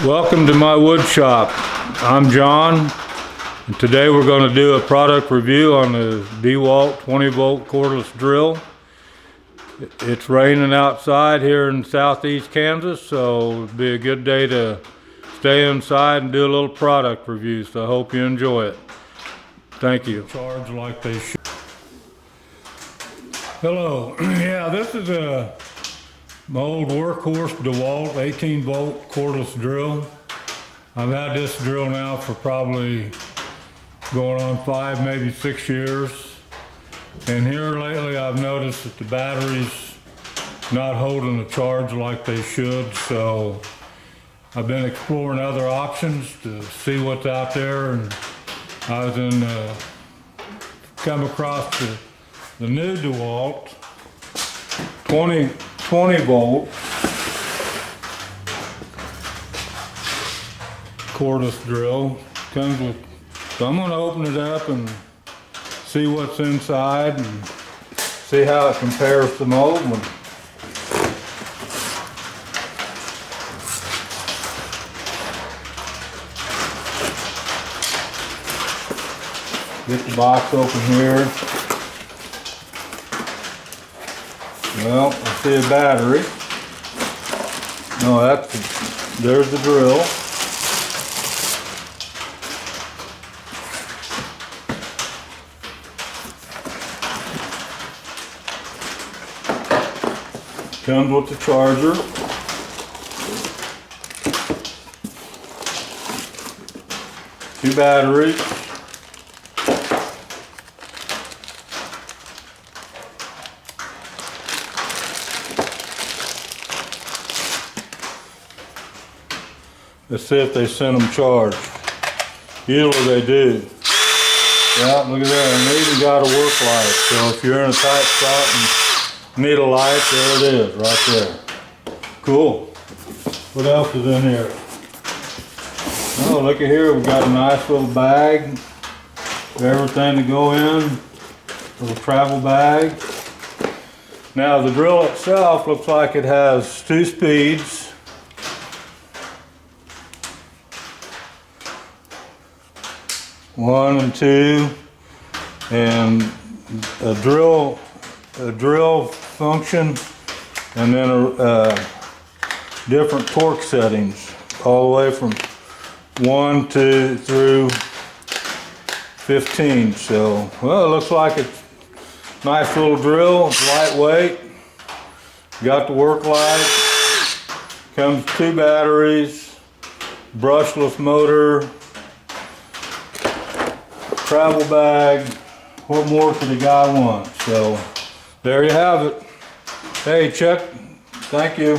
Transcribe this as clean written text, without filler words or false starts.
Welcome to my wood shop. I'm John, and today we're going to do a product review on the DeWALT 20-volt cordless drill. It's raining outside here in southeast Kansas, so it'd be a good day to stay inside and do a little product review, so I hope you enjoy it. Thank you. Charge like they should. Hello. Yeah, this is my old workhorse DeWALT 18-volt cordless drill. I've had this drill now for probably going on 5, maybe 6 years. And here lately I've noticed that the battery's not holding the charge like they should, so I've been exploring other options to see what's out there, and I was come across the new DeWALT 20 volt cordless drill. Comes with, so I'm going to open it up and see what's inside and see how it compares to the old one. Get the box open here. Well, I see a battery. No, there's the drill. Comes with the charger. Two batteries. Let's see if they send them charged. Usually they do. Yeah, look at that. And they even got a work light. So if you're in a tight spot and need a light, there it is, right there. Cool. What else is in here? Oh, look at here. We've got a nice little bag. Everything to go in. Little travel bag. Now the drill itself looks like it has 2 speeds. 1 and 2, and a drill function, and then different torque settings all the way from 1, 2 through 15. So, well, it looks like it's a nice little drill. It's lightweight. Got the work light. Comes 2 batteries, brushless motor, travel bag. What more could a guy want? So there you have it. Hey, Chuck, thank you.